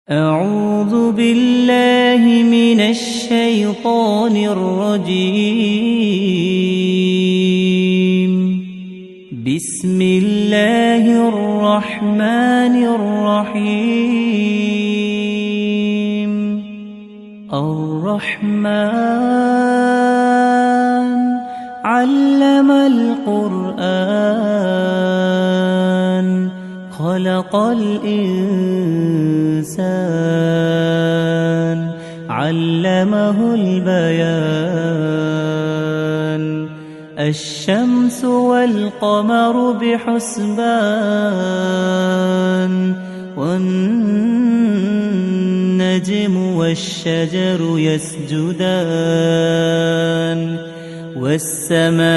أعوذ بالله من الشيطان الرجيم. بسم الله الرحمن الرحيم. الرحمن علم القرآن خلق الإنسان علمه البيان. الشمس والقمر بحسبان والنجم والشجر يسجدان والسماء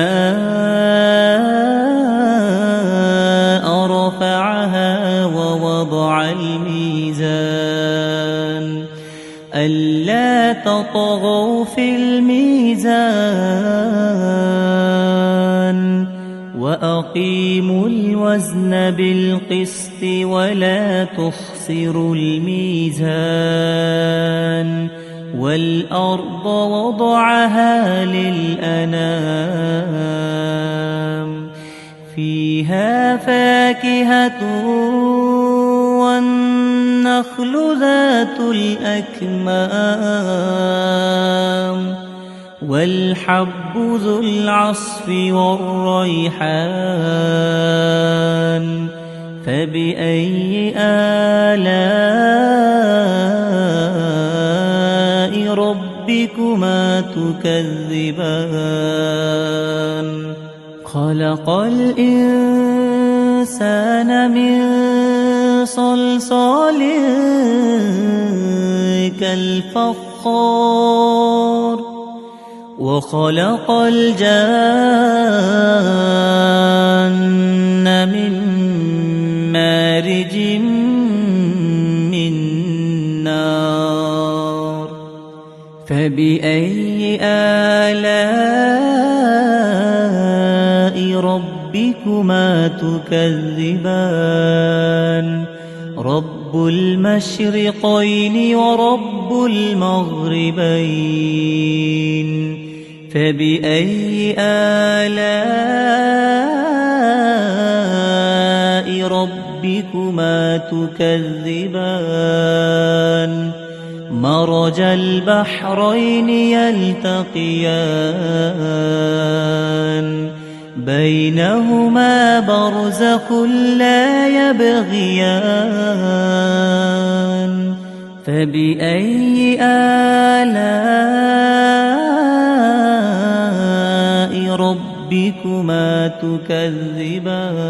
رفعها ووضع الميزان ألا تطغوا في الميزان وأقيموا الوزن بالقسط ولا تخسروا الميزان. والأرض وضعها للأنام فيها فاكهة والنخل ذات الأكمام والحب ذو العصف والريحان. فبأي آلاء ربكما تكذبان؟ خلق الإنسان من صلصال كالفخار وخلق الجان من مارج من نار. فبأي آلاء ربكما تكذبان؟ رب المشرقين ورب المغربين. فبأي آلاء ربكما تكذبان؟ مرج البحرين يلتقيان بينهما برزخ لا يبغيان. فبأي آلاء ربكما تكذبان؟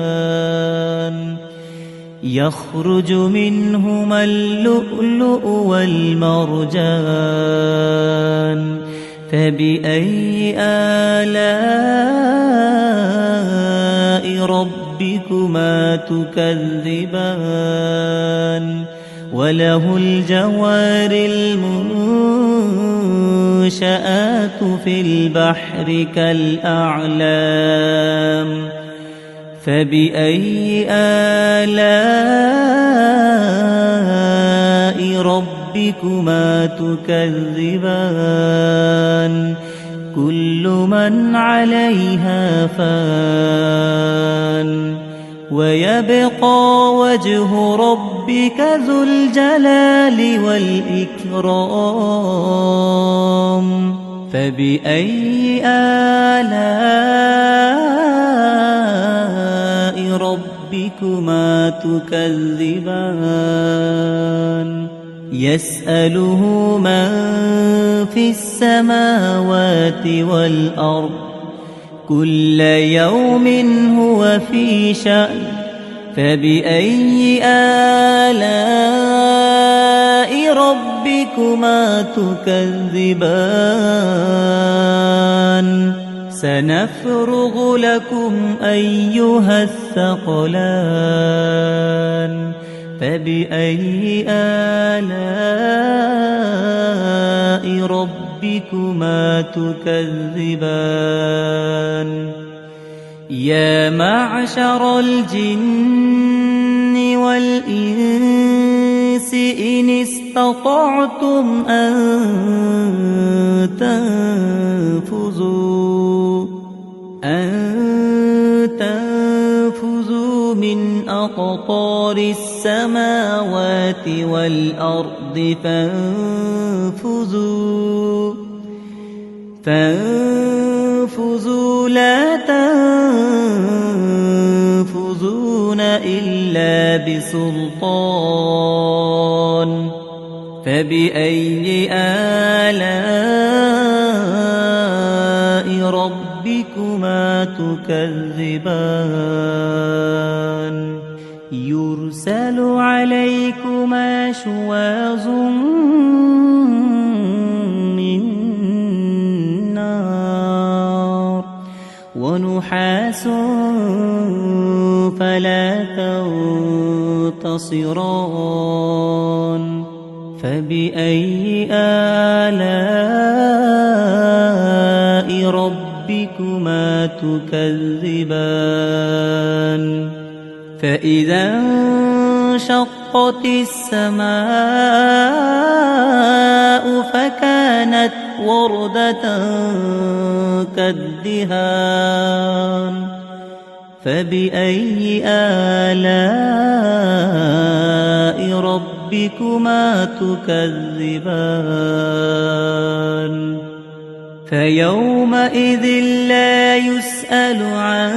يخرج منهما اللؤلؤ والمرجان. فبأي آلاء ربكما تكذبان؟ وله الجوار المنشآت في البحر كالأعلام. فبأي آلاء ربكما تكذبان؟ كل من عليها فان ويبقى وجه ربك ذو الجلال والإكرام. فبأي آلاء ربكما تكذبان؟ يسأله من في السماوات والأرض كل يوم هو في شأن. فبأي آلاء ربكما تكذبان؟ سنفرغ لكم أيها الثقلان. فبأي آلاء ربكما تكذبان؟ يا معشر الجن والإنس الإنس إن استطعتم أن تنفذوا من أقطار السماوات والأرض فانفذوا لا تنفذون إلا بسلطان فبأي آلاء ربكما تكذبان يرسل عليكما شواظ من نار ونحاس فلا تنتصران فبأي آلاء ربكما تكذبان فإذا انشقت السماء فكانت وردة كالدهان فبأي آلاء ربكما تكذبان فيومئذ لا يسأل عن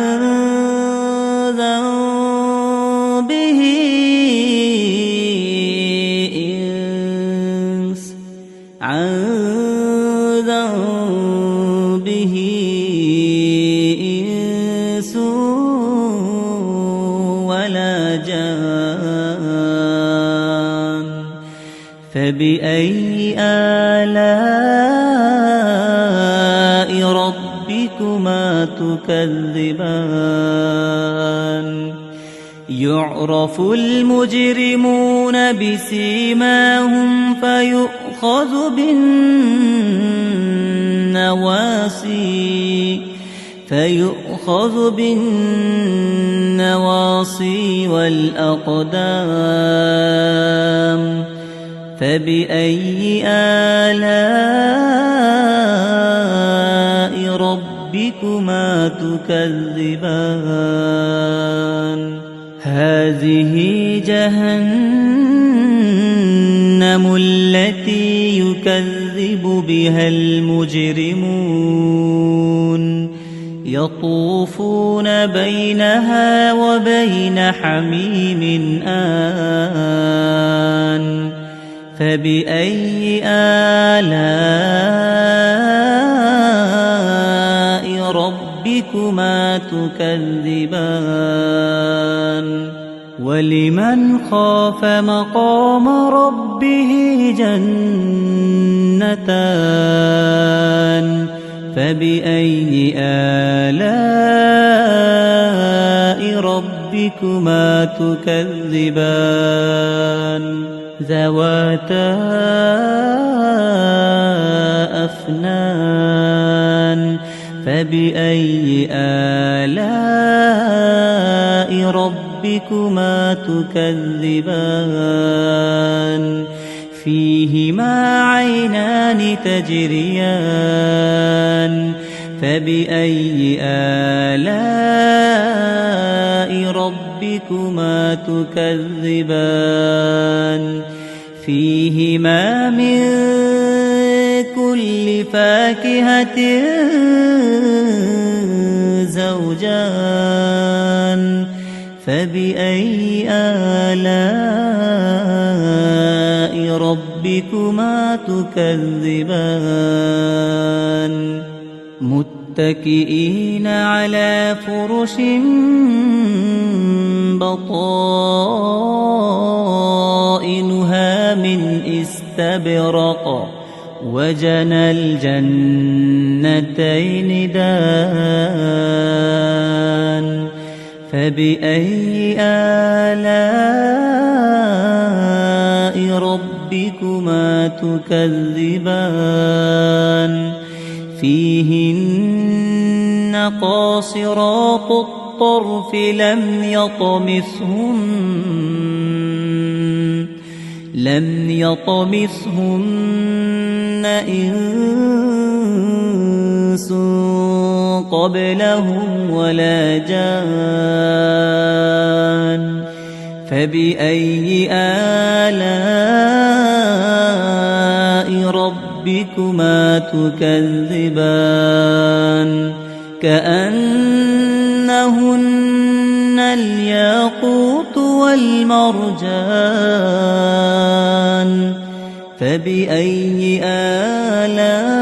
ذنبه إنس ولا جان فبأي آلاء ربكما تكذبان يعرف المجرمون بسيماهم فيؤخذ بالنواصي والأقدام فبأي آلاء ربكما تكذبان هذه جهنم التي يكذب بها المجرمون يطوفون بينها وبين حميم آن فبأي آلاء ربكما تكذبان ولمن خاف مقام ربه جنتان فبأي آلاء ربكما تكذبان ذواتا أفنان فبأي آلاء ربكما تكذبان فيهما عينان تجريان فبأي آلاء ربكما تكذبان فيهما من كل فاكهة زوجان فبأي آلاء ربكما تكذبان متكئين على فرش بطائنها من استبرق وجنى الجنتين دان فبأي آلاء ربكما تكذبان فيهن قاصرات الطرف لم لم يطمثهن إنس قبلهم ولا جان فبأي آلاء ربكما تكذبان كأنهن الياقوت والمرجان فبأي آلاء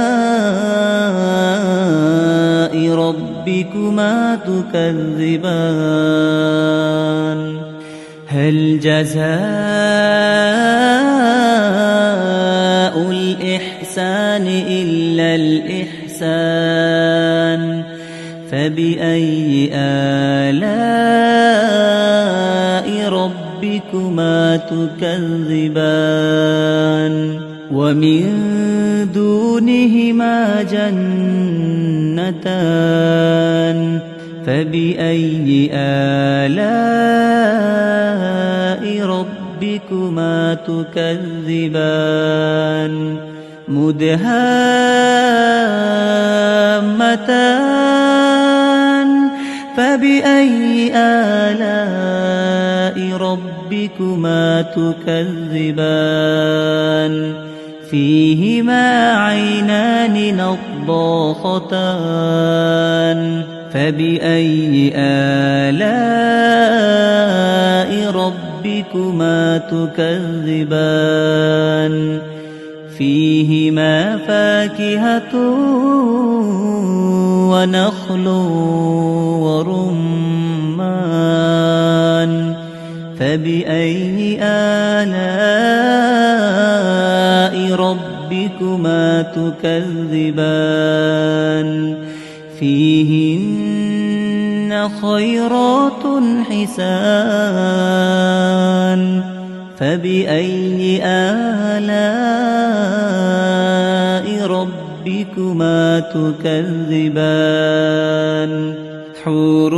ربكما تكذبان هل جزاء الإحسان إلا الإحسان فبأي آلاء ربكما تكذبان ومن دونهما جنتان فبأي آلاء ربكما تكذبان مدهامتان فبأي آلاء ربكما تكذبان فيهما عينان نضاختان فبأي آلاء ربكما تكذبان فيهما فاكهة ونخل ورمان فبأي آلاء ربكما تكذبان فيهن خيرات حسان فبأي آلاء ربكما تكذبان حور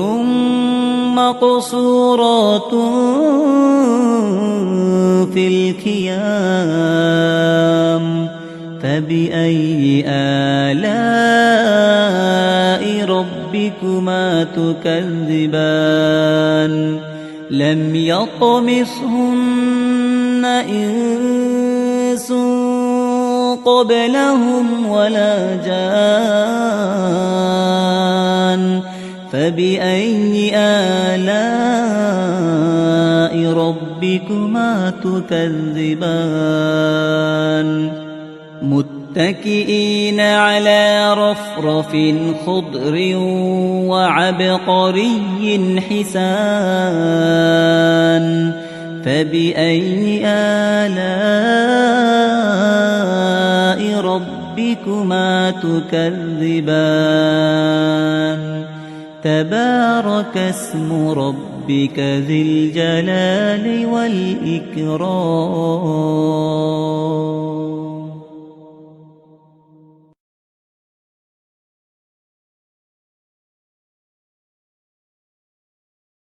مقصورات في الخيام فبأي آلاء ربكما تكذبان لم يطمثهن إنس قبلهم ولا جان فبأي آلاء ربكما تكذبان متكئين على رفرف خضر وعبقري حسان فبأي آلاء ربكما تكذبان تبارك اسم ربك ذي الجلال والإكرام